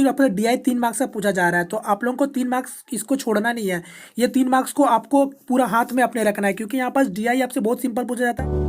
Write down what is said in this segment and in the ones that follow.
की अपना DI 3 marks का पूछा जा रहा है, तो आप लोगों को 3 मार्क्स इसको छोड़ना नहीं है। ये 3 मार्क्स को आपको पूरा हाथ में अपने रखना है, क्योंकि यहाँ पास डीआई आपसे बहुत सिंपल पूछा जाता है।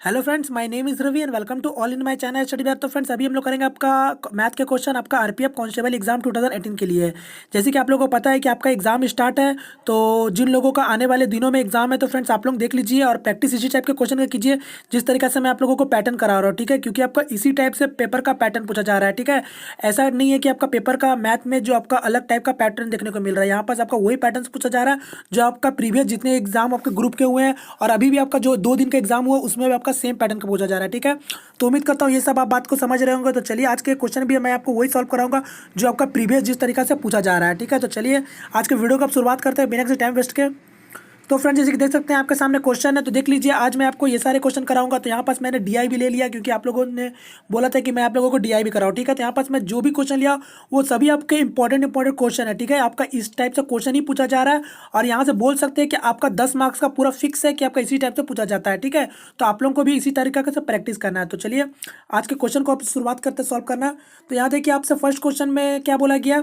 Hello friends, my name is Ravi and welcome to all in my channel study back. तो फ्रेंड्स, अभी हम लोग करेंगे आपका मैथ के क्वेश्चन आपका आरपीएफ कांस्टेबल एग्जाम 2018 के लिए। जैसे कि आप लोगों को पता है कि आपका एग्जाम स्टार्ट है, तो जिन लोगों का आने वाले दिनों में एग्जाम है, तो फ्रेंड्स आप लोग देख लीजिए और प्रैक्टिस इसी टाइप के क्वेश्चन का कीजिए जिस तरीके से मैं आप लोगों को पैटर्न करा रहा हूँ, ठीक है। क्योंकि आपका इसी टाइप से पेपर का पैटर्न पूछा जा रहा है, ठीक है। ऐसा नहीं है कि आपका पेपर का मैथ में जो आपका अलग टाइप का पैटर्न देखने को मिल रहा है, यहाँ पास आपका वही पैटर्न पूछा जा रहा है जो आपका प्रीवियस जितने एग्जाम आपके ग्रुप के हुए हैं और अभी भी आपका जो 2 दिन का एग्जाम हुआ उसमें भी आपका सेम पैटर्न का पूछा जा रहा है, ठीक है। तो उम्मीद करता हूँ ये सब आप बात को समझ रहे होंगे। तो चलिए आज के क्वेश्चन भी मैं आपको वही सॉल्व कराऊंगा जो आपका प्रीवियस जिस तरीके से पूछा जा रहा है, ठीक है। तो चलिए आज के वीडियो को आप शुरुआत करते हैं बिना किसी टाइम वेस्ट के। तो फ्रेंड्स, जैसे कि देख सकते हैं आपके सामने क्वेश्चन है, तो देख लीजिए आज मैं आपको ये सारे क्वेश्चन कराऊंगा। तो यहाँ पास मैंने डीआई भी ले लिया क्योंकि आप लोगों ने बोला था कि मैं आप लोगों को डीआई भी कराऊँ, ठीक है। तो यहाँ पास मैं जो भी क्वेश्चन लिया वो सभी आपके इंपॉर्टेंट क्वेश्चन है, ठीक है। आपका इस टाइप से क्वेश्चन ही पूछा जा रहा है और यहाँ से बोल सकते हैं कि आपका 10 मार्क्स का पूरा फिक्स है कि आपका इसी टाइप से पूछा जाता है, ठीक है। तो आप लोगों को भी इसी तरीके से प्रैक्टिस करना है। तो चलिए आज के क्वेश्चन को आप शुरुआत करते सॉल्व करना। तो यहाँ देखिए आपसे फर्स्ट क्वेश्चन में क्या बोला गया।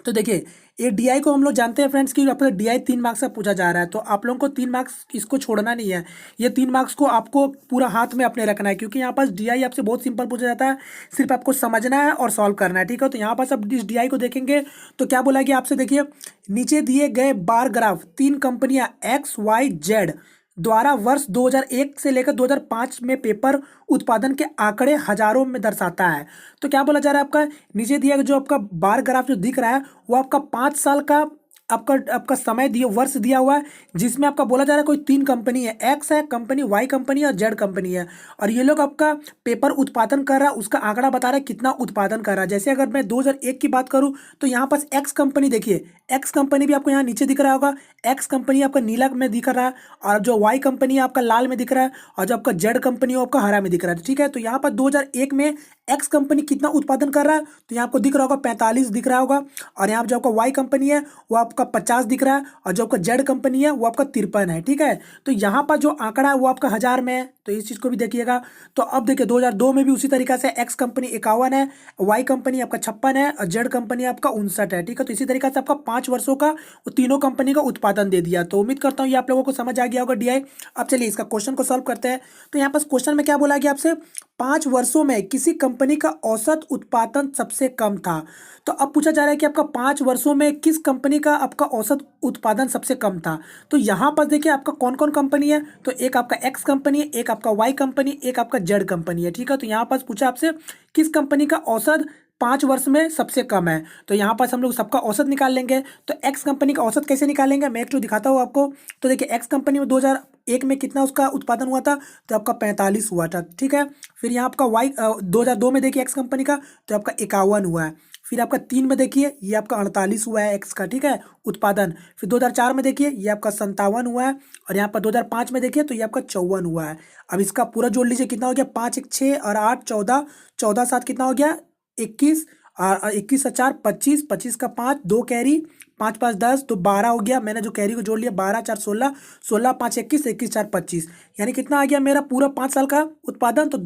तो देखिए ये डीआई को हम लोग जानते हैं फ्रेंड्स कि अपना डीआई 3 मार्क्स का पूछा जा रहा है, तो आप लोगों को 3 मार्क्स इसको छोड़ना नहीं है। ये 3 मार्क्स को आपको पूरा हाथ में अपने रखना है, क्योंकि यहाँ पास डीआई आपसे बहुत सिंपल पूछा जाता है, सिर्फ आपको समझना है और सॉल्व करना है, ठीक है। तो यहाँ पास अब इस डीआई को देखेंगे तो क्या बोला गया आपसे, देखिए नीचे दिए गए बार ग्राफ 3 कंपनियां XYZ द्वारा वर्ष 2001 से लेकर 2005 में पेपर उत्पादन के आंकड़े हजारों में दर्शाता है। तो क्या बोला जा रहा है आपका नीचे दिया जो आपका बार ग्राफ जो दिख रहा है वो आपका 5 साल का आपका आपका समय दिया वर्ष दिया हुआ है, जिसमें आपका बोला जा रहा है कोई 3 कंपनी है, एक्स है कंपनी, वाई कंपनी और जेड कंपनी है, और ये लोग आपका पेपर उत्पादन कर रहा है, उसका आंकड़ा बता रहा है कितना उत्पादन कर रहा है। जैसे अगर मैं 2001 की बात करूं तो यहाँ पास एक्स कंपनी देखिए, एक्स कंपनी भी आपको यहाँ नीचे दिख रहा होगा, एक्स कंपनी आपका नीला में दिख रहा है और जो वाई कंपनी है आपका लाल में दिख रहा है और जो आपका जेड कंपनी है आपका हरा में दिख रहा है, ठीक है। तो यहाँ पर 2001 में एक्स कंपनी कितना उत्पादन कर रहा है तो यहाँ आपको दिख रहा होगा 45 दिख रहा होगा, और यहाँ जो आपका वाई कंपनी है वो आपका 50 दिख रहा है और जो आपका जेड कंपनी है वो आपका 53 है, ठीक है। तो यहाँ पर जो आंकड़ा है वो आपका 1000 में है, तो इस चीज़ को भी देखिएगा। तो अब देखिए 2002 में भी उसी तरीका से एक्स कंपनी 51 है, वाई कंपनी आपका 56 है और जेड कंपनी आपका 59 है, ठीक है। तो इसी तरीके से आपका 5 वर्षों का वो तीनों कंपनी का उत्पादन दे दिया। तो उम्मीद करता हूँ ये आप लोगों को समझ आ गया होगा डीआई। अब चलिए इसका क्वेश्चन को सॉल्व करते हैं। तो यहाँ पर क्वेश्चन में क्या बोला गया आपसे, 5 वर्षों में किसी कंपनी का औसत उत्पादन सबसे कम था। तो अब पूछा जा रहा है कि आपका 5 वर्षों में किस कंपनी का आपका औसत उत्पादन सबसे कम था। तो यहाँ पर देखिए आपका कौन कौन कंपनी है, तो एक आपका एक्स कंपनी है, एक आपका वाई कंपनी, एक आपका जेड कंपनी है, ठीक है। तो यहाँ पर पूछा आपसे किस कंपनी का औसत 5 वर्ष में सबसे कम है, तो यहाँ पास हम लोग सबका औसत निकाल लेंगे। तो एक्स कंपनी का औसत कैसे निकालेंगे, मैं एक तो दिखाता हूँ आपको। तो देखिए एक्स कंपनी में 2001 में कितना उसका उत्पादन हुआ था, तो आपका 45 हुआ था, ठीक है। फिर यहाँ आपका वाई 2002 में देखिए एक्स कंपनी का तो आपका 51 हुआ है। फिर आपका 3 में देखिए ये आपका 48 हुआ है एक्स का, ठीक है, उत्पादन। फिर 2004 में देखिए ये आपका 57 हुआ है और यहाँ पर 2005 में देखिए तो ये आपका 54 हुआ है। अब इसका पूरा जोड़ लीजिए कितना हो गया, 5 1 6 और 8 14, 14 7 कितना हो गया 21, और 21 और 4 25, 25 का 5 2 कैरी, 5 5 10 तो 12 हो गया। मैंने जो कैरी को जोड़ लिया 12 4 16, 16 5 21, 21 4 25, यानी कितना आ गया मेरा पूरा 5 साल का उत्पादन, तो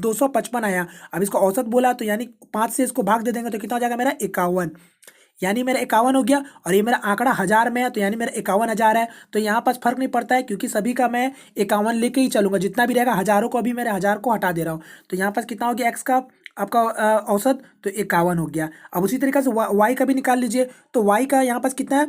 255 आया। अब इसको औसत बोला तो यानी 5 से इसको भाग दे देंगे तो कितना हो जाएगा मेरा 51, यानी मेरा 51 हो गया। और ये मेरा आंकड़ा 1000 में है तो यानी मेरा 51,000 है। तो यहाँ पास फर्क नहीं पड़ता है क्योंकि सभी का मैं 51 लेके ही चलूंगा, जितना भी रहेगा हज़ारों को, अभी मेरे 1000 को हटा दे रहा हूँ। तो यहाँ पास कितना हो गया एक्स का आपका औसत, तो 51 हो गया। अब उसी तरीके से वाई का भी निकाल लीजिए। तो वाई का यहाँ पास कितना है,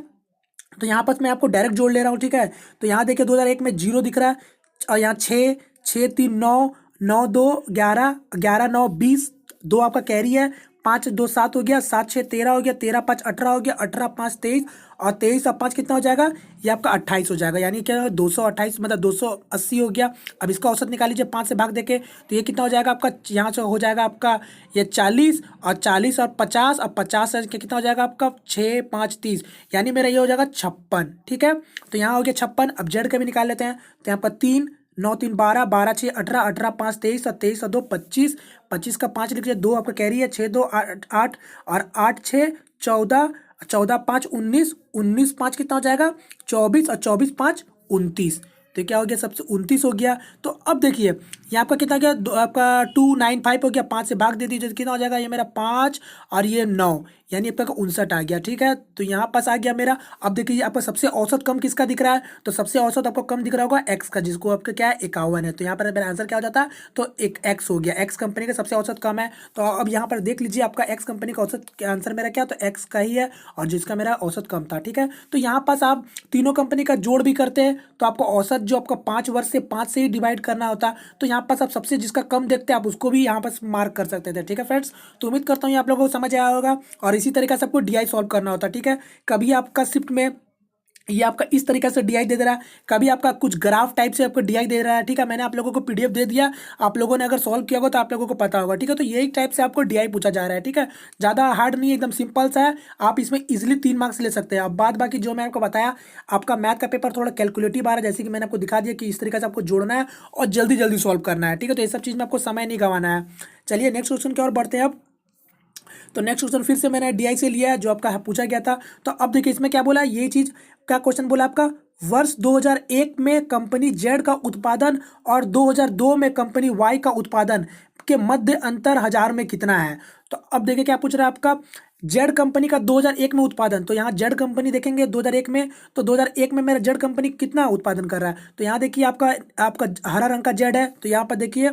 तो यहाँ पास मैं आपको डायरेक्ट जोड़ ले रहा हूँ, ठीक है। तो यहाँ देखिए 2001 में 0 दिख रहा है और यहाँ 6 6 3 9 9 2 11 11 9 20, 2 आपका कैरी है, 5 2 7 हो गया, 7 6 13 हो गया, 13 5 18 हो गया, 18 5 23 और 23 और 5 कितना हो जाएगा, ये आपका 28 हो जाएगा, यानी क्या 228 मतलब 280 हो गया। अब इसका औसत निकाल लीजिए 5 से भाग देके, तो ये कितना हो जाएगा आपका, यहाँ से हो जाएगा आपका ये 40 और 40 और 50 और 50 से कितना हो जाएगा आपका 6 5 30, यानी मेरा ये हो जाएगा 56, ठीक है। तो यहाँ हो गया 56। अब जेड का भी निकाल लेते हैं। तो यहाँ पर 3 9 3 12 12 6 18 18 5 23 और 23 और 2 25, 25 का 5 लिख लीजिए, 2 आपका कैरी है, 6 2 8 और 8 6 14, 14 5 19, 19 5 कितना हो जाएगा 24 और 24 5 29। तो क्या हो गया, सबसे 29 हो गया। तो अब देखिए यहाँ आपका कितना गया, आपका 295 हो गया, 5 से भाग दे दीजिए तो कितना हो जाएगा, ये मेरा 5 और ये 9, यानी आपका 59 आ गया। ठीक है, तो यहाँ पास आ गया मेरा। अब देखिए आपका सबसे औसत कम किसका दिख रहा है, तो सबसे औसत आपको कम दिख रहा होगा एक्स का, जिसको आपका क्या है 51 है। तो यहाँ पर मेरा आंसर क्या हो जाता है, तो एक एक्स हो गया, एक्स कंपनी का सबसे औसत कम है। तो अब यहाँ पर देख लीजिए आपका एक्स कंपनी का औसत आंसर मेरा क्या, तो एक्स का ही है, और जिसका मेरा औसत कम था। ठीक है, तो यहाँ पास आप तीनों कंपनी का जोड़ भी करते हैं तो आपको औसत जो आपका 5 वर्ष से 5 से ही डिवाइड करना होता है। तो यहाँ पास आप सबसे जिसका कम देखते हैं आप उसको भी यहाँ पास मार्क कर सकते थे। ठीक है फ्रेंड्स, तो उम्मीद करता हूँ ये आप लोगों को समझ आया होगा। और इसी तरीके से आपको डीआई सॉल्व करना होता है। ठीक है, कभी आपका शिफ्ट में ये आपका इस तरीके से डीआई दे दे रहा है, कभी आपका कुछ ग्राफ टाइप से आपको डीआई दे रहा है। ठीक है, मैंने आप लोगों को पीडीएफ दे दिया, आप लोगों ने अगर सॉल्व किया होगा तो आप लोगों को पता होगा। ठीक है, तो यही टाइप से आपको डीआई पूछा जा रहा है। ठीक है, ज़्यादा हार्ड नहीं है, एकदम सिंपल सा है, आप इसमें इजिली 3 मार्क्स ले सकते हैं। अब बाद बाकी जो मैं आपको बताया, आपका मैथ का पेपर थोड़ा कैलकुलेटिव आ रहा है, जैसे कि मैंने आपको दिखा दिया कि इस तरीके से आपको जोड़ना है और जल्दी जल्दी सॉल्व करना है। ठीक है, तो ये सब चीज़ में आपको समय नहीं गंवाना है। चलिए नेक्स्ट क्वेश्चन की ओर बढ़ते हैं अब। तो नेक्स्ट क्वेश्चन फिर से मैंने डीआई से लिया है, जो आपका पूछा गया था। तो अब देखिए इसमें क्या बोला, ये चीज क्या क्वेश्चन बोला आपका, वर्ष 2001 में कंपनी जेड का उत्पादन और 2002 में कंपनी वाई का उत्पादन के मध्य अंतर हजार में कितना है। तो अब देखिए क्या पूछ रहा है आपका, जेड कंपनी का 2001 में उत्पादन, तो यहाँ जेड कंपनी देखेंगे 2001 में, तो 2001 में मेरा जेड कंपनी कितना उत्पादन कर रहा है। तो यहाँ देखिए आपका आपका हरा रंग का जेड है, तो यहाँ पर देखिए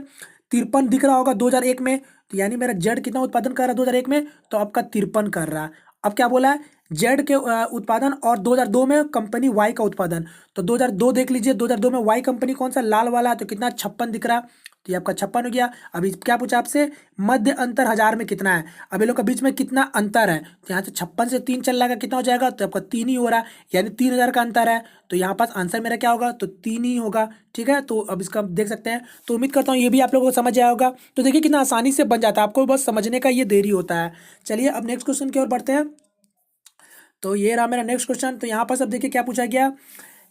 53 दिख रहा होगा 2001 में, तो यानी मेरा जेड कितना उत्पादन कर रहा है 2001 में, तो आपका 53 कर रहा है। अब क्या बोला है, जेड के उत्पादन और 2002 में कंपनी वाई का उत्पादन, तो 2002 देख लीजिए, 2002 में वाई कंपनी कौन सा लाल वाला है, तो कितना 56 दिख रहा है, तो ये आपका 56 हो गया। अभी क्या पूछा आपसे, मध्य अंतर हजार में कितना है, अब ये लोग के बीच में कितना अंतर है, तो यहाँ से 56 से 3 चल रहा कितना हो जाएगा, तो आपका 3 ही हो रहा है, यानी 3000 का अंतर है। तो यहाँ पास आंसर मेरा क्या होगा, तो 3 ही होगा। ठीक है, तो अब इसका देख सकते हैं। तो उम्मीद करता हूँ ये भी आप लोगों को समझ आया होगा। तो देखिए कितना आसानी से बन जाता है, आपको बस समझने का ये देरी होता है। चलिए अब नेक्स्ट क्वेश्चन की ओर बढ़ते हैं। तो ये रहा मेरा नेक्स्ट क्वेश्चन। तो यहाँ पर सब देखिए क्या पूछा गया,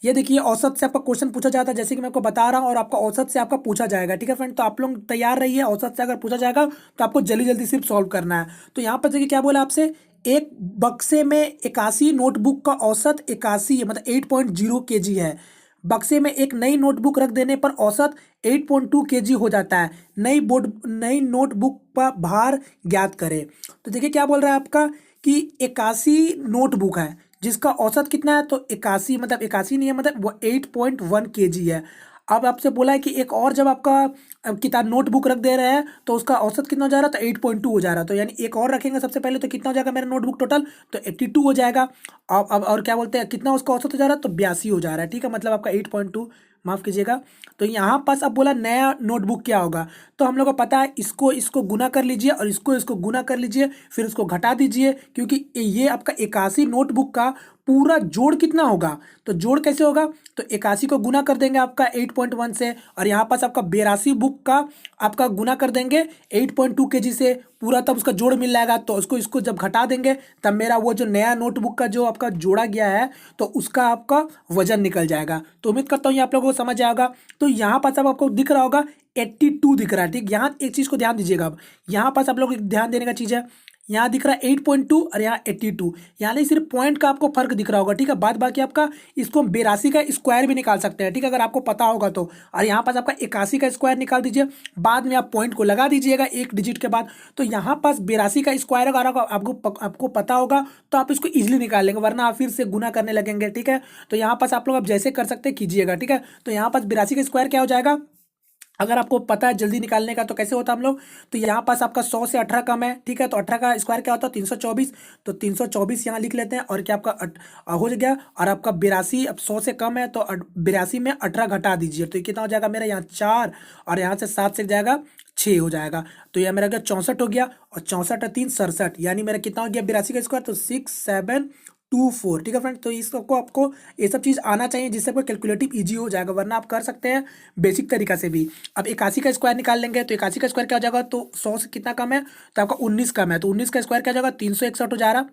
ये देखिए औसत से आपका क्वेश्चन पूछा जाता है, जैसे कि मैं आपको बता रहा हूँ, और आपका औसत से आपका पूछा जाएगा। ठीक है फ्रेंड, तो आप लोग तैयार रहिए, औसत से अगर पूछा जाएगा तो आपको जल्दी जल्दी सिर्फ सॉल्व करना है। तो यहाँ पर देखिए क्या बोला आपसे, एक बक्से में 81 नोटबुक का औसत 81 मतलब 8.0 kg है। बक्से में एक नई नोटबुक रख देने पर औसत 8.2 kg हो जाता है। नई नोटबुक का भार ज्ञात करें। तो देखिए क्या बोल रहा है आपका कि 81 नोटबुक है जिसका औसत कितना है, तो 81 मतलब 81 नहीं है, मतलब वो 8.1 kg है। अब आपसे बोला है कि एक और जब आपका किताब नोटबुक रख दे रहे हैं तो उसका औसत कितना हो जा रहा है, तो 8.2 हो जा रहा है। तो यानी एक और रखेंगे सबसे पहले, तो कितना हो जाएगा मेरा नोटबुक टोटल, तो 82 हो जाएगा। अब और क्या बोलते हैं, कितना उसका औसत हो जा रहा है, तो 82 हो जा रहा है। ठीक है, मतलब आपका 8.2, माफ कीजिएगा। तो यहाँ पास अब बोला नया नोटबुक क्या होगा, तो हम लोग को पता है, इसको इसको गुना कर लीजिए और इसको इसको गुना कर लीजिए, फिर इसको घटा दीजिए, क्योंकि ये आपका 81 नोटबुक का पूरा जोड़ कितना होगा, तो जोड़ कैसे होगा, तो 81 को गुना कर देंगे आपका 8.1 से, और यहाँ पास आपका 82 बुक का आपका गुना कर देंगे 8.2 kg से पूरा, तब उसका जोड़ मिल जाएगा। तो उसको इसको जब घटा देंगे तब मेरा वो जो नया नोटबुक का जो आपका जोड़ा गया है तो उसका आपका वजन निकल जाएगा। तो उम्मीद करता हूँ ये आप लोगों को समझ आएगा। तो यहाँ पास अब आपको दिख रहा होगा 82 दिख रहा है। ठीक, यहाँ एक चीज़ को ध्यान दीजिएगा, अब यहाँ पास आप लोग ध्यान देने का चीज़ है, यहाँ दिख रहा है 8.2 और यहाँ 82, यहाँ नहीं सिर्फ पॉइंट का आपको फर्क दिख रहा होगा। ठीक है, बाद बाकी आपका इसको हम 82 का स्क्वायर भी निकाल सकते हैं। ठीक है, अगर आपको पता होगा तो। और यहाँ पास आपका 81 का स्क्वायर निकाल दीजिए, बाद में आप पॉइंट को लगा दीजिएगा एक डिजिट के बाद। तो यहाँ पास 82 का स्क्वायर अगर आपको पता होगा तो आप इसको इजिली निकाल लेंगे, वरना आप फिर से गुना करने लगेंगे। ठीक है, तो यहाँ पास आप लोग अब जैसे कर सकते कीजिएगा। ठीक है, तो यहाँ पास 82 का स्क्वायर क्या हो जाएगा, अगर आपको पता है जल्दी निकालने का तो कैसे होता है हम लोग, तो यहाँ पास आपका 100 से 18 कम है। ठीक है, तो 18 का स्क्वायर क्या होता है, 324, तो 324 यहाँ लिख लेते हैं, और क्या आपका हो गया, और आपका 82 अब 100 से कम है, तो 82 में 18 घटा दीजिए, तो ये कितना हो जाएगा मेरा, यहाँ 4 और यहाँ से 7 से जाएगा 6 हो जाएगा। तो यह मेरा क्या 64 हो गया, और 64 3 67, यानी मेरा कितना हो गया 82 का स्क्वायर, तो 6724। ठीक है फ्रेंड, तो इसको आपको ये सब चीज़ आना चाहिए जिससे आपको कैलकुलेटिव इजी हो जाएगा, वरना आप कर सकते हैं बेसिक तरीका से भी। अब 81 का स्क्वायर निकाल लेंगे, तो 81 का स्क्वायर क्या हो जाएगा, तो 100 से कितना कम है, तो आपका 19 कम है, तो 19 का स्क्वायर क्या हो जाएगा, 361 हो जा रहा।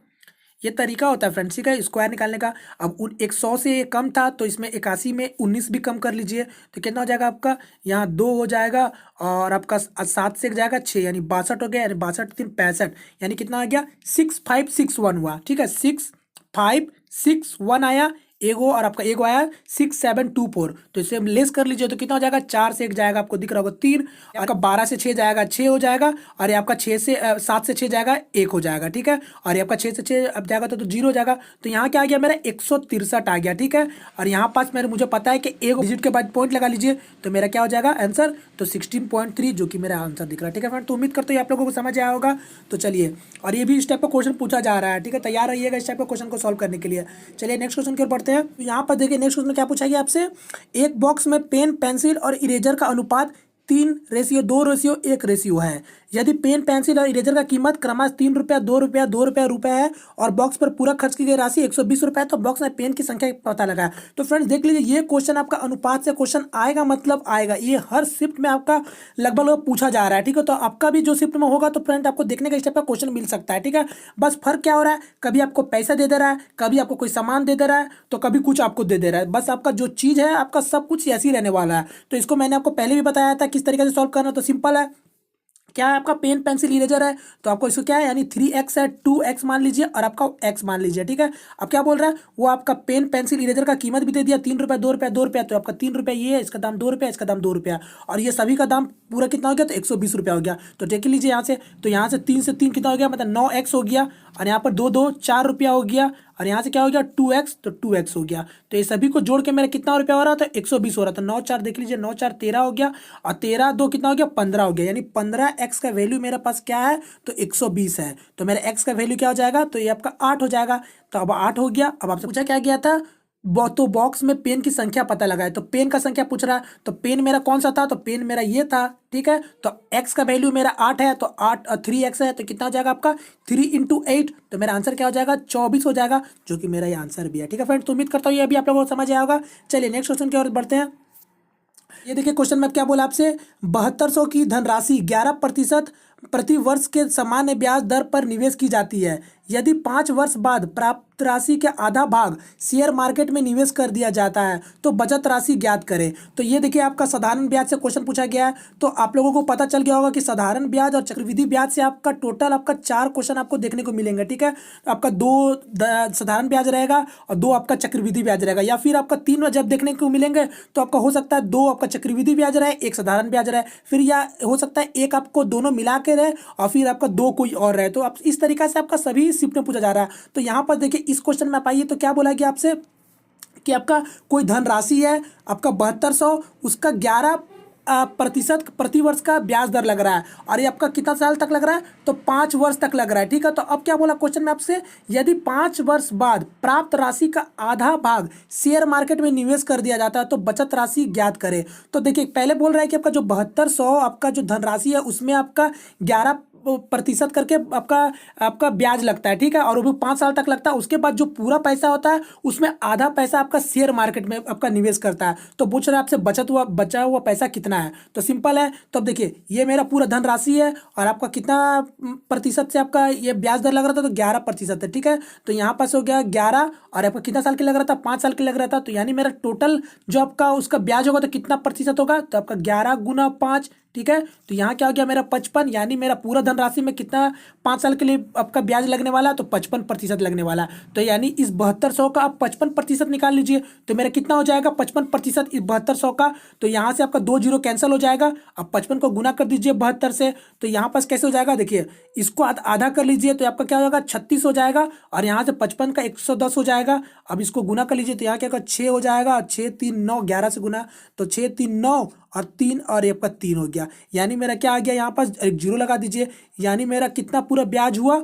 ये तरीका होता है फ्रेंड्स, ठीक है, स्क्वायर निकालने का। अब 100 से ये कम था, तो इसमें 81 में 19 भी कम कर लीजिए, तो कितना हो जाएगा आपका, यहाँ 2 हो जाएगा, और आपका 7 से जाएगा 6, यानी 62 हो गया, यानी 62 3 65, यानी कितना आ गया 6561 हुआ। ठीक है, 6561 आया एगो और आपका एगो आया 6724, तो इसे हम लेस कर लीजिए तो कितना हो जाएगा, 4 से 1 जाएगा, आपको दिख रहा होगा 3, आपका 12 से 6 जाएगा 6 हो जाएगा, और ये आपका 7 से 6 जाएगा 1 हो जाएगा, ठीक है। और ये आपका 6 से 6 अब जाएगा तो 0 हो जाएगा। तो यहाँ क्या आ गया मेरा 163 आ गया, ठीक है। और यहाँ पास मेरे मुझे पता है कि एक डिजिट के बाद पॉइंट लगा लीजिए तो मेरा क्या हो जाएगा आंसर, तो 16.3 जो कि मेरा आंसर दिख रहा है, ठीक है फ्रेंड। तो उम्मीद करते हैं आप लोगों को समझ आया होगा। तो चलिए, और ये भी इस टाइप का क्वेश्चन पूछा जा रहा है, ठीक है, तैयार रहिएगा इस टाइप का क्वेश्चन को सॉल्व करने के लिए। चलिए नेक्स्ट क्वेश्चन की ओर बढ़ते हैं। तो यहाँ पर देखिए नेक्स्ट क्वेश्चन क्या पूछा गया आपसे, एक बॉक्स में पेन, पेंसिल और इरेजर का अनुपात 3:2:1 है। यदि पेन, पेंसिल और इरेजर का कीमत क्रमशः 3 रुपया, 2 रुपया, 2 रुपया, रुपया है और बॉक्स पर पूरा खर्च की गई राशि 120 रुपया है, तो बॉक्स में पेन की संख्या पता लगाए। तो फ्रेंड्स देख लीजिए, ये क्वेश्चन आपका अनुपात से क्वेश्चन आएगा, मतलब आएगा, ये हर शिफ्ट में आपका लगभग पूछा जा रहा है, ठीक है। तो आपका भी जो शिफ्ट में होगा तो फ्रेंड आपको देखने का इस टाइप का क्वेश्चन मिल सकता है, ठीक है। बस फर्क क्या हो रहा है, कभी आपको पैसा दे दे रहा है, कभी आपको कोई सामान दे दे रहा है, तो कभी कुछ आपको दे दे रहा है। बस आपका जो चीज़ है आपका सब कुछ ऐसी रहने वाला है। तो इसको मैंने आपको पहले भी बताया था किस तरीके से सॉल्व करना। तो सिंपल है, क्या है आपका पेन, पेंसिल, इरेजर है, तो आपको इसको क्या है यानी 3x है, 2x मान लीजिए और आपका x मान लीजिए, ठीक है। अब क्या बोल रहा है, वो आपका पेन, पेंसिल, इरेजर का कीमत भी दे दिया 3 रुपया, 2 रुपया, 2 रुपया, तो आपका 3 रुपया ये है, इसका दाम 2 रुपया, इसका दाम 2 रुपया, और ये सभी का दाम पूरा कितना हो गया, तो 120 रुपया हो गया। तो देख लीजिए यहाँ से, तो यहाँ से 3 से 3 कितना हो गया, मतलब 9x हो गया, और यहाँ पर 2 2 4 रुपया हो गया, और यहाँ से क्या हो गया 2x, तो 2x हो गया। तो ये सभी को जोड़ के मेरा कितना रुपया हो रहा था, 120 हो रहा था। 9 4 देख लीजिए, 9 4 13 हो गया, और 13 2 कितना हो गया, 15 हो गया, यानी 15x का वैल्यू मेरे पास क्या है, तो 120 है। तो मेरा x का वैल्यू क्या हो जाएगा, तो ये आपका 8 हो जाएगा। तो अब 8 हो गया। अब आपसे पूछा क्या गया था, तो बॉक्स में पेन की संख्या पता लगाए, तो पेन का संख्या पूछ रहा है, तो पेन मेरा कौन सा था, तो पेन मेरा ये था, ठीक है। तो x का वैल्यू मेरा 8 है, तो 8 3x है, तो कितना हो जाएगा आपका 3 × 8, तो मेरा आंसर क्या हो जाएगा 24 हो जाएगा, जो कि मेरा ये आंसर भी है, ठीक है फ्रेंड। तो उम्मीद करता हूँ ये अभी आप लोगों को समझ आया होगा। चलिए नेक्स्ट क्वेश्चन की ओर बढ़ते हैं। ये देखिए क्वेश्चन में क्या बोला आपसे, 7200 की धनराशि 11% प्रति वर्ष के सामान्य ब्याज दर पर निवेश की जाती है। यदि 5 वर्ष बाद प्राप्त राशि के आधा भाग शेयर मार्केट में निवेश कर दिया जाता है तो बचत राशि ज्ञात करें। तो ये देखिए आपका साधारण ब्याज से क्वेश्चन पूछा गया है। तो आप लोगों को पता चल गया होगा कि साधारण ब्याज और चक्रवृद्धि ब्याज से आपका टोटल आपका 4 क्वेश्चन आपको देखने को मिलेंगे, ठीक है। आपका 2 साधारण ब्याज रहेगा और 2 आपका चक्रवृद्धि ब्याज रहेगा, या फिर आपका 3 जब देखने को मिलेंगे तो आपका हो सकता है 2 आपका चक्रवृद्धि ब्याज रहे, 1 साधारण ब्याज रहे, फिर या हो सकता है 1 आपको दोनों मिला के रहे और फिर आपका 2 कोई और रहे। तो आप इस तरीके से आपका सभी शिफ्ट में पूछा जा रहा है। तो यहाँ पर देखिए इस क्वेश्चन में आप आइए तो क्या बोला गया आपसे कि आपका कोई धनराशि है आपका 7200, उसका 11% प्रति वर्ष का ब्याज दर लग रहा है, और ये आपका कितना साल तक लग रहा है, तो 5 वर्ष तक लग रहा है, ठीक है। तो अब क्या बोला क्वेश्चन में आपसे, यदि 5 वर्ष बाद प्राप्त राशि का आधा भाग शेयर मार्केट में निवेश कर दिया जाता है तो बचत राशि ज्ञात करें। तो देखिए पहले बोल रहा है कि आपका जो 7200 आपका जो धनराशि है उसमें आपका 11% करके आपका ब्याज लगता है, ठीक है, और वो भी 5 साल तक लगता है। उसके बाद जो पूरा पैसा होता है उसमें आधा पैसा आपका शेयर मार्केट में आपका निवेश करता है। तो पूछ रहा है आपसे बचा हुआ पैसा कितना है। तो सिंपल है, तो अब देखिए ये मेरा पूरा धनराशि है और आपका कितना प्रतिशत से आपका ये ब्याज दर लग रहा था, तो 11% है, ठीक है। तो यहाँ पास हो गया 11 और आपका कितना साल के लग रहा था, 5 साल के लग रहा था। तो यानी मेरा टोटल जो आपका उसका ब्याज होगा तो कितना प्रतिशत होगा, तो आपका 11 × 5, ठीक है। तो यहाँ क्या हो गया मेरा 55, यानी मेरा पूरा धनराशि में कितना 5 साल के लिए आपका ब्याज लगने वाला है, तो 55% लगने वाला है। तो यानी इस 7200 का आप 55% निकाल लीजिए, तो मेरा कितना हो जाएगा 55% इस 7200 का। तो यहाँ से आपका 2 0 कैंसिल हो जाएगा। अब 55 को गुना कर दीजिए 72 से, तो यहाँ पास कैसे हो जाएगा, देखिए इसको आधा कर लीजिए तो आपका क्या हो जाएगा 36 हो जाएगा, और यहाँ से 55 का 110 हो जाएगा। अब इसको गुना कर लीजिए तो यहाँ क्या होगा 6 हो जाएगा, और 6 3 9, 11 से गुना, तो 6 3 9 और 3 और ये आपका 3 हो गया। यानी मेरा क्या आ गया, यहाँ पास एक 0 लगा दीजिए, यानी मेरा कितना पूरा ब्याज हुआ,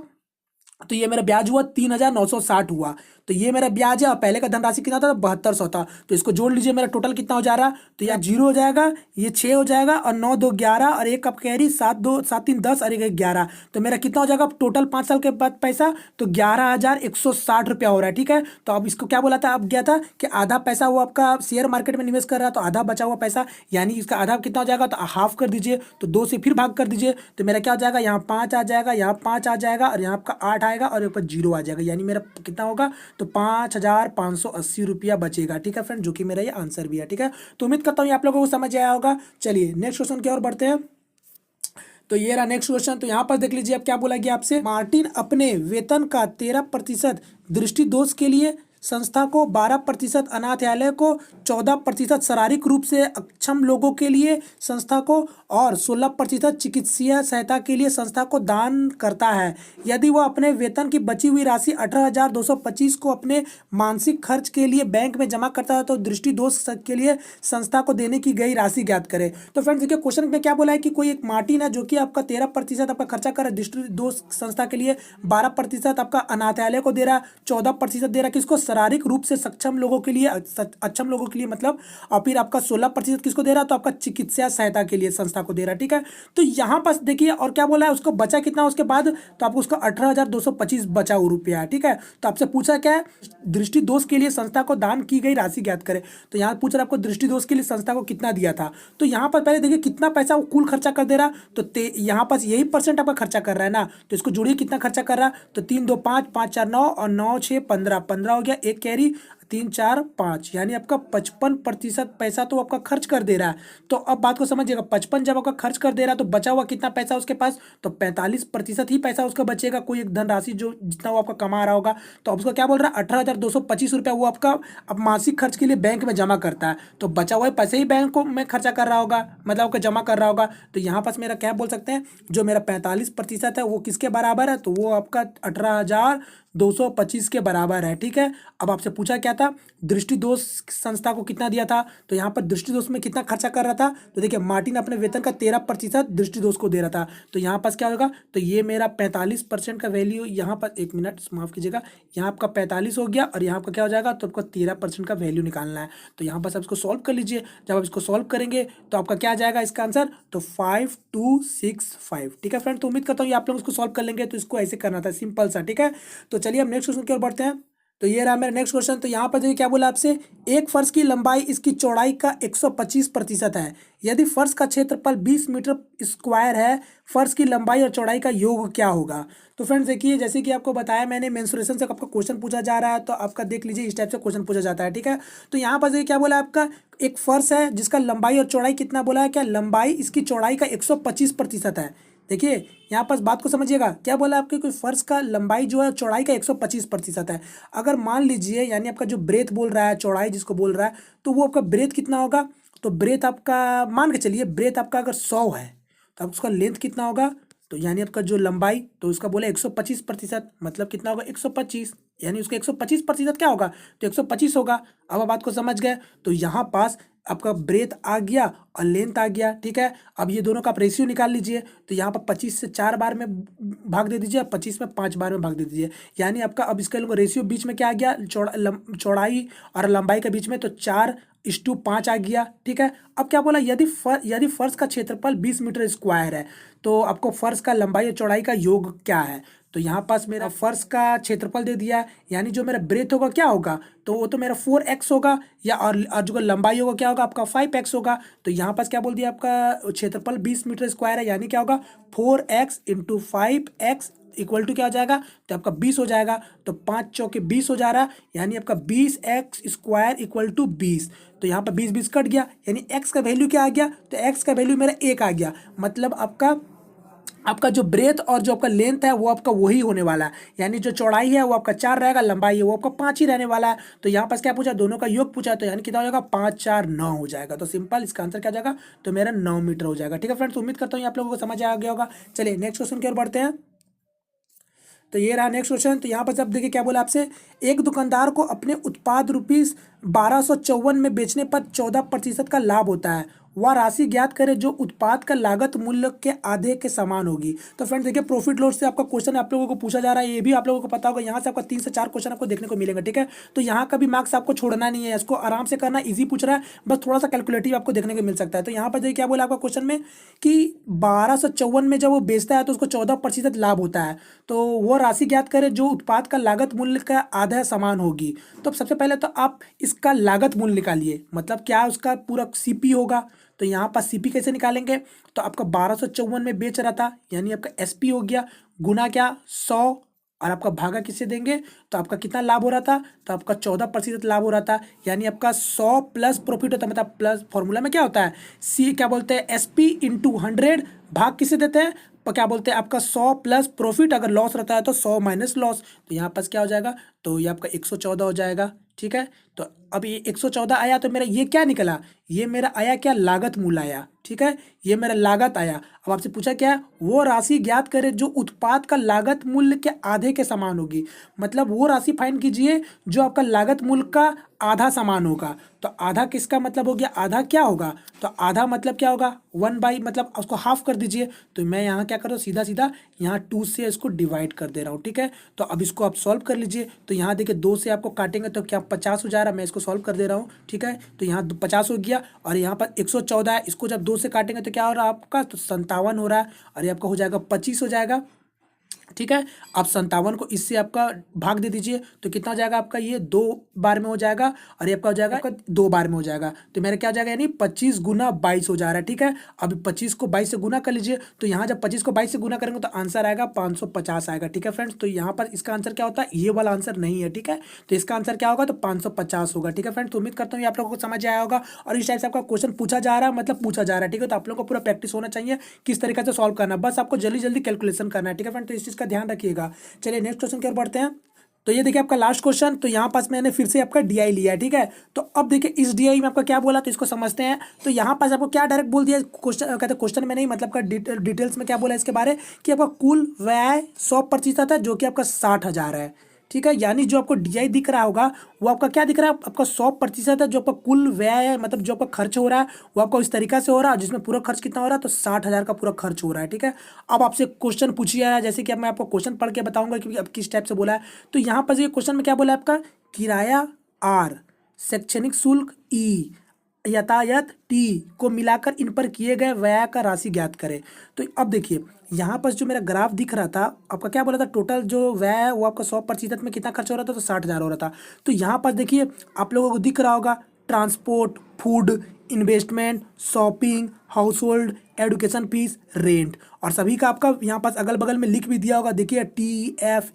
तो ये मेरा ब्याज हुआ 3960 हुआ। तो ये मेरा ब्याज है, और पहले का धनराशि कितना था, 7200 था। तो इसको जोड़ लीजिए, मेरा टोटल कितना हो जा रहा है, तो यहाँ 0 हो जाएगा, ये 6 हो जाएगा, और 9 2 11 और एक आप कैरी 7 2 7 3 10 और एक 11। तो मेरा कितना हो जाएगा टोटल 5 साल के बाद पैसा, तो 11,160 रुपया हो रहा है, ठीक है। तो अब इसको क्या बोला था, अब गया था कि आधा पैसा वो आपका शेयर मार्केट में निवेश कर रहा है, तो आधा बचा हुआ पैसा, यानी इसका आधा कितना हो जाएगा, तो हाफ कर दीजिए, तो 2 से फिर भाग कर दीजिए, तो मेरा क्या हो जाएगा, यहाँ 5 आ जाएगा, यहाँ 5 आ जाएगा, और यहाँ आपका 8 आएगा, और ऊपर 0 आ जाएगा, यानी मेरा कितना होगा, तो 5,580 रुपया बचेगा, ठीक है फ्रेंड, जो कि मेरा ये आंसर भी है, ठीक है। तो उम्मीद करता हूँ ये आप लोगों को समझ आया होगा। चलिए नेक्स्ट क्वेश्चन की ओर बढ़ते हैं। तो ये रहा नेक्स्ट क्वेश्चन। तो यहाँ पर देख लीजिए अब क्या बोला गया आपसे, मार्टिन अपने वेतन का 13% दृष्टि दोष के लिए संस्था को 12% अनाथालय को 14% शारीरिक रूप से अक्षम लोगों के लिए संस्था को और 16% चिकित्सीय सहायता के लिए संस्था को दान करता है। यदि वह अपने वेतन की बची हुई राशि 18,225 को अपने मानसिक खर्च के लिए बैंक में जमा करता है तो दृष्टि दोष के लिए संस्था को देने की गई राशि ज्ञात करें। तो फ्रेंड्स देखिए क्वेश्चन में क्या बोला है कि कोई एक मार्टिन है जो कि आपका 13% आपका खर्चा कर रहा है दृष्टि दोष संस्था के लिए, 12% आपका अनाथालय को दे रहा है, 14% दे रहा है किसको, शारीरिक रूप से सक्षम लोगों के लिए, अक्षम लोगों के लिए मतलब, और फिर आपका 16% किसको दे रहा है, तो आपका चिकित्सा सहायता के लिए संस्था को दे रहा है। ठीक है, तो यहाँ पर देखिए और क्या बोला है, उसको बचा कितना उसके बाद, तो आपको उसका 18,225 बचा हुआ रुपया है। ठीक है, तो आपसे पूछा क्या है, दृष्टि दोष के लिए संस्था को दान की गई राशि ज्ञात करें। तो यहाँ पूछ रहा है आपको दृष्टि दोष के लिए संस्था को कितना दिया था। तो यहाँ पर पहले देखिए कितना पैसा वो कुल खर्चा कर दे रहा, तो यहाँ पर यही % आपका खर्चा कर रहा है ना, तो इसको जोड़िए कितना खर्चा कर रहा है, तो 3 2 5 5 4 9 और 9 6 15 15 हो गया, एक कैरी 3 4 5, यानी आपका 55% पैसा तो आपका खर्च कर दे रहा है। तो अब बात को समझिएगा, 55 जब आपका खर्च कर दे रहा है तो बचा हुआ कितना पैसा उसके पास, तो 45% ही पैसा उसका बचेगा, कोई एक धनराशि जो जितना वो आपका कमा रहा होगा। तो अब उसको क्या बोल रहा है, 18,225 रुपया वो आपका अब मासिक खर्च के लिए बैंक में जमा करता है, तो बचा हुआ पैसे ही बैंक को में खर्चा कर रहा होगा, मतलब आपका जमा कर रहा होगा। तो यहाँ पास मेरा क्या बोल सकते हैं, जो मेरा 45% है वो किसके बराबर है, तो वो आपका 18,225 के बराबर है। ठीक है, अब आपसे पूछा क्या था, दृष्टि दोष संस्था को कितना दिया था, तो यहाँ पर दृष्टि दोष में कितना खर्चा कर रहा था, तो देखिए मार्टिन अपने वेतन का 13% दृष्टि दोष को दे रहा था। तो यहाँ पास क्या होगा, तो ये मेरा 45% का वैल्यू यहाँ पर, एक मिनट माफ कीजिएगा, यहाँ आपका 45 हो गया और यहाँ पर क्या हो जाएगा, तो आपको 13% का वैल्यू निकालना है। तो यहाँ पर आप इसको सॉल्व कर लीजिए, जब आप इसको सॉल्व करेंगे तो आपका क्या आ जाएगा इसका आंसर, तो 5265। ठीक है फ्रेंड, तो उम्मीद करता हूँ ये आप लोग इसको सॉल्व कर लेंगे। तो इसको ऐसे करना था, सिंपल सा। ठीक है, तो चलिए हम नेक्स्ट क्वेश्चन की ओर बढ़ते हैं। तो ये रहा मेरा नेक्स्ट क्वेश्चन। तो यहाँ पर देखिए क्या बोला आपसे, एक फर्श की लंबाई इसकी चौड़ाई का 125% है। यदि फर्श का क्षेत्रफल 20 मीटर स्क्वायर है, फर्श की लंबाई और चौड़ाई का योग क्या होगा। तो फ्रेंड्स देखिए, जैसे कि आपको बताया मैंने, मेंसुरेशन से आपका क्वेश्चन पूछा जा रहा है, तो आपका देख लीजिए इस टाइप से क्वेश्चन पूछा जाता है। ठीक है, तो यहाँ पर देखिए क्या बोला आपका, एक फर्श है जिसका लंबाई और चौड़ाई कितना बोला है, क्या लंबाई इसकी चौड़ाई का 125% है। देखिए यहाँ पर बात को समझिएगा, क्या बोला आपके, कोई फर्श का लंबाई जो है चौड़ाई का 125% है। अगर मान लीजिए, यानी आपका जो ब्रेथ बोल रहा है, चौड़ाई जिसको बोल रहा है, तो वो आपका ब्रेथ कितना होगा, तो ब्रेथ आपका मान के चलिए, ब्रेथ आपका अगर 100 है तो आप उसका लेंथ कितना होगा, तो यानी आपका जो लंबाई, तो उसका बोले 125%, मतलब कितना होगा 125, यानी उसका 125% क्या होगा, तो 125 होगा। अब आप बात को समझ गए। तो यहाँ पास आपका ब्रेथ आ गया और लेंथ आ गया। ठीक है, अब ये दोनों का आप रेशियो निकाल लीजिए। तो यहाँ पर 25 से 4 बार में भाग दे दीजिए, 25 में 5 बार में भाग दे दीजिए, यानी आपका अब इसका रेशियो बीच में क्या आ गया, चौड़ाई और लंबाई के बीच में, तो 4:5 आ गया। ठीक है, अब क्या बोला, यदि फर्श का क्षेत्रफल 20 मीटर स्क्वायर है, तो आपको फर्श का लंबाई और चौड़ाई का योग क्या है। तो यहाँ पास मेरा फर्श का क्षेत्रफल दे दिया है, यानी जो मेरा ब्रेथ होगा क्या होगा, तो वो तो मेरा 4x होगा, या और जो लंबाई होगा क्या होगा आपका 5x होगा। तो यहाँ पास क्या बोल दिया, आपका क्षेत्रफल 20 मीटर स्क्वायर है, यानी क्या होगा 4x × 5x इक्वल टू क्या हो जाएगा, तो आपका 20 हो जाएगा। तो 5 चौके 20 हो जा रहा है, यानी आपका 20x² इक्वल टू 20। तो यहाँ पर 20 कट गया, यानी x का वैल्यू क्या आ गया, तो x का वैल्यू मेरा 1 आ गया। मतलब आपका जो ब्रेथ और जो आपका लेंथ है वो आपका वही होने वाला है, यानी जो चौड़ाई है वो आपका 4 रहेगा, लंबाई है वो आपका 5 ही रहने वाला है। तो यहाँ पास क्या पूछा, दोनों का योग पूछा, तो यानी कितना हो जाएगा, 5 4 9 हो जाएगा। तो सिंपल इसका आंसर क्या जाएगा, तो मेरा 9 मीटर हो जाएगा। ठीक है फ्रेंड्स, उम्मीद करता हूँ आप लोगों को समझ आ गया होगा। चलिए नेक्स्ट क्वेश्चन की ओर बढ़ते हैं। तो ये रहा नेक्स्ट क्वेश्चन। तो यहाँ पर जब देखिए क्या बोला आपसे, एक दुकानदार को अपने उत्पाद ₹1254 में बेचने पर 14% का लाभ होता है। वह राशि ज्ञात करें जो उत्पाद का लागत मूल्य के आधे के समान होगी। तो फ्रेंड्स देखिए, प्रॉफिट लॉस से आपका क्वेश्चन आप लोगों को पूछा जा रहा है, ये भी आप लोगों को पता होगा। यहाँ से आपका 3 से 4 क्वेश्चन आपको देखने को मिलेंगे। ठीक है, तो यहाँ का भी मार्क्स आपको छोड़ना नहीं है, इसको आराम से करना, इजी पूछ रहा है, बस थोड़ा सा कैलकुलेटिव आपको देखने को मिल सकता है। तो यहाँ पर देखिए क्या बोला आपका क्वेश्चन में, कि 1254 में जब वो बेचता है तो उसको 14% लाभ होता है। तो वो राशि ज्ञात करें जो उत्पाद का लागत मूल्य का आधा समान होगी। तो सबसे पहले तो आप इसका लागत मूल्य निकालिए, मतलब क्या उसका पूरा सीपी होगा। तो यहाँ पर सीपी कैसे निकालेंगे, तो आपका 1254 में बेच रहा था, यानी आपका एसपी हो गया, गुना क्या 100, और आपका भागा किससे देंगे, तो आपका कितना लाभ हो रहा था, तो आपका 14% लाभ हो रहा था, यानी आपका 100 प्लस प्रॉफिट होता है, मतलब प्लस फॉर्मूला में क्या होता है, सी क्या बोलते हैं, एसपी × 100 भाग किसे देते हैं, क्या बोलते हैं आपका 100 प्लस प्रॉफिट, अगर लॉस रहता है तो 100 माइनस लॉस, तो यहाँ पास क्या हो जाएगा, तो ये आपका 114 हो जाएगा। ठीक है, तो अब ये 114 आया तो मेरा ये क्या निकला, ये मेरा आया क्या, लागत मूल्य आया। ठीक है, ये मेरा लागत आया। अब आपसे पूछा क्या है, वो राशि ज्ञात करें जो उत्पाद का लागत मूल्य के आधे के समान होगी। मतलब वो राशि फाइंड कीजिए जो आपका लागत मूल्य का आधा समान होगा। तो आधा किसका मतलब हो गया, आधा क्या होगा, तो आधा मतलब क्या होगा, 1/, मतलब उसको हाफ कर दीजिए। तो मैं यहाँ क्या कर रहा हूँ, सीधा सीधा यहाँ 2 से इसको डिवाइड कर दे रहा हूँ। ठीक है, तो अब इसको आप सॉल्व कर लीजिए। तो यहाँ देखिए 2 से आपको काटेंगे तो क्या 50 हो जा रहा है, मैं इसको सॉल्व कर दे रहा हूँ। ठीक है, तो यहाँ 50 हो गया और यहाँ पर 114 है, इसको जब 2 से काटेंगे तो क्या हो रहा है आपका, तो 57 हो रहा है और ये आपका हो जाएगा 25 हो जाएगा। ठीक है, आप 57 को इससे आपका भाग दे दीजिए तो कितना हो जाएगा आपका, ये 2 बार में हो जाएगा और ये आपका हो जाएगा आपका 2 बार में हो जाएगा। तो मेरा क्या हो जाएगा, यानी 25 गुना 22 हो जा रहा है। ठीक है, अब 25 को 22 से गुना कर लीजिए। तो यहाँ जब 25 को 22 से गुना करेंगे तो आंसर आएगा 550 आएगा। ठीक है फ्रेंड्स, तो यहाँ पर इसका आंसर क्या होता है, ये वाला आंसर नहीं है। ठीक है, तो इसका आंसर क्या होगा, तो 550 होगा। ठीक है फ्रेंड्स, तो उम्मीद करता हूँ ये आप लोगों को समझ आया होगा और इस टाइप से आपका क्वेश्चन पूछा जा रहा है, मतलब पूछा जा रहा है। ठीक है, तो आप लोगों को पूरा प्रैक्टिस होना चाहिए किस तरीके से सॉल्व करना है, बस आपको जल्दी जल्दी कैलकुलेशन करना है। ठीक है फ्रेंड, तो इस चीज़ का ध्यान रखिएगा। चलिए नेक्स्ट क्वेश्चन की ओर बढ़ते हैं। तो ये देखिए आपका लास्ट क्वेश्चन, तो यहाँ पास मैंने फिर से आपका डीआई लिया है। ठीक है, तो अब देखिए इस डीआई में आपका क्या बोला, तो इसको समझते हैं। तो यहाँ पास आपको क्या डायरेक्ट बोल दिया, क्वेश्चन कहते क्वेश्चन में नहीं, मतलब का डिटेल्स में क्या बोला इसके बारे, कि आपका कुल व्यय 100% है जो कि आपका 60,000 है। ठीक है, यानी जो आपको डीआई दिख रहा होगा वो आपका क्या दिख रहा है, आपका 100% है। जो आपका कुल व्यय है, मतलब जो आपका खर्च हो रहा है वो आपको इस तरीका से हो रहा है, जिसमें पूरा खर्च कितना हो रहा है, तो 60,000 का पूरा खर्च हो रहा है। ठीक है, अब आपसे क्वेश्चन पूछिए, जैसे कि अब मैं आपको क्वेश्चन पढ़ के बताऊंगा कि अब किस टाइप से बोला है। तो यहाँ पर ये क्वेश्चन में क्या बोला है आपका, किराया आर, शैक्षणिक शुल्क ई, यातायात टी को मिलाकर इन पर किए गए व्यय का राशि ज्ञात करें। तो अब देखिए यहाँ पर जो मेरा ग्राफ दिख रहा था, आपका क्या बोला था, टोटल जो व्यय है वो आपका 100% में कितना खर्च हो रहा था, तो 60,000 हो रहा था। तो यहाँ पर देखिए आप लोगों को दिख रहा होगा, transport, food, investment, shopping, house hold, education fees, rent, और सभी का आपका यहाँ पास अगल बगल में लिख भी दिया होगा, देखिए TFISHER।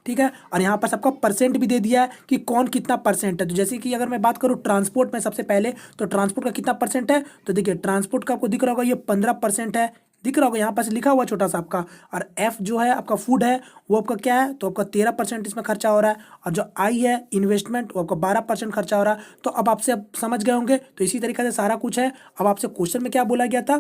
ठीक है, और यहाँ पास आपका परसेंट भी दे दिया है कि कौन कितना परसेंट है। तो जैसे कि अगर मैं बात करूँ ट्रांसपोर्ट में सबसे पहले, तो ट्रांसपोर्ट का कितना परसेंट है, तो देखिए ट्रांसपोर्ट का आपको दिख रहा होगा ये 15% है, दिख रहा होगा यहाँ पास लिखा हुआ छोटा सा आपका। और एफ जो है आपका फूड है वो आपका क्या है, तो आपका 13% इसमें खर्चा हो रहा है। और जो आई है इन्वेस्टमेंट, वो आपका 12% खर्चा हो रहा है। तो अब आपसे अब समझ गए होंगे, तो इसी तरीके से सारा कुछ है। अब आपसे क्वेश्चन में क्या बोला गया था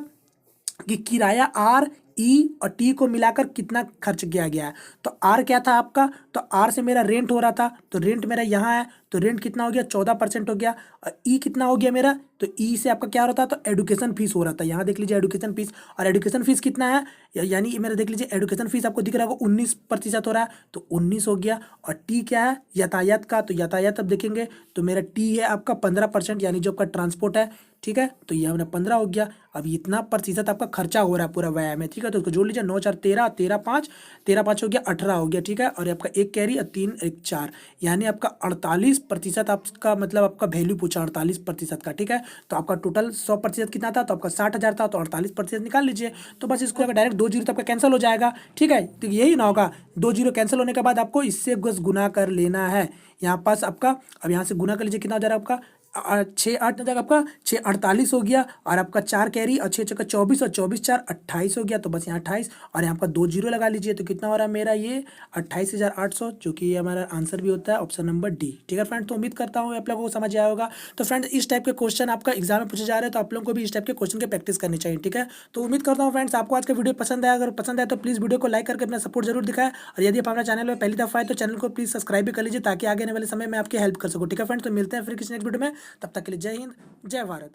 कि किराया आर, ई और टी को मिलाकर कितना खर्च किया गया है। तो आर क्या था आपका, तो आर से मेरा रेंट हो रहा था, तो रेंट मेरा यहाँ है, तो रेंट कितना हो गया, 14% हो गया। और ई कितना हो गया मेरा, तो ई से आपका क्या हो रहा था, तो एडुकेशन फीस हो रहा था, यहाँ देख लीजिए एडुकेशन फीस। और एडुकेशन फीस कितना है, यानी ये मेरा देख लीजिए एडुकेशन फीस आपको दिख रहा होगा 19% हो रहा है, तो 19 हो गया। और टी क्या है, यातायात का, तो यातायात अब देखेंगे तो मेरा टी है आपका 15%, यानी जो आपका ट्रांसपोर्ट है। ठीक है, तो ये हमने 15 हो गया। अब इतना प्रतिशत आपका खर्चा हो रहा है पूरा व्यय में। ठीक है, तो उसको जोड़ लीजिए, 9 4 13, 13 5, 13 5 हो गया 18 हो गया। ठीक है, और आपका एक कैरी और 3 1 4, यानी आपका 48% आपका मतलब आपका वैल्यू पूछा 48% का। ठीक है, तो आपका टोटल 100% कितना था, तो आपका 60,000 था, तो 48% निकाल लीजिए। तो बस इसको अगर डायरेक्ट 2 जीरो तो आपका कैंसिल हो जाएगा। ठीक है, तो यही ना होगा, 2 जीरो कैंसिल होने के बाद आपको इससे बस गुना कर लेना है यहाँ पास आपका। अब यहाँ से गुना कर लीजिए, कितना हो जा रहा है आपका, 6 8 जगह आपका 6 48 हो गया। और आपका 4 कैरी और 6 चक्का 24 और 24 4 28 हो गया। तो बस यहाँ 28 और यहाँ पर 2 जीरो लगा लीजिए, तो कितना हो रहा है मेरा ये 28,800, जो कि ये हमारा आंसर भी होता है ऑप्शन नंबर डी। ठीक है फ्रेंड, तो उम्मीद करता हूँ आप लोगों को समझ आया होगा। तो फ्रेंड इस टाइप के क्वेश्चन आपका एग्जाम में पूछे जा रहे हैं, तो आप लोगों को भी इस टाइप के क्वेश्चन की प्रैक्टिस करनी चाहिए। ठीक है, तो उम्मीद करता हूँ फ्रेंड्स आपको आज का वीडियो पसंद आया। अगर पसंद आया तो प्लीज़ वीडियो को लाइक करके अपना सपोर्ट जरूर दिखाएं। और यदि आप हमारे चैनल में पहली दफा है तो चैनल को प्लीज़ सब्सक्राइब भी कर लीजिए, ताकि आगे आने वाले समय में आपकी हेल्प कर सकूँ। ठीक है फ्रेंड्स, तो मिलते हैं फिर किसी नेक्स्ट वीडियो में, तब तक के लिए जय हिंद, जय भारत।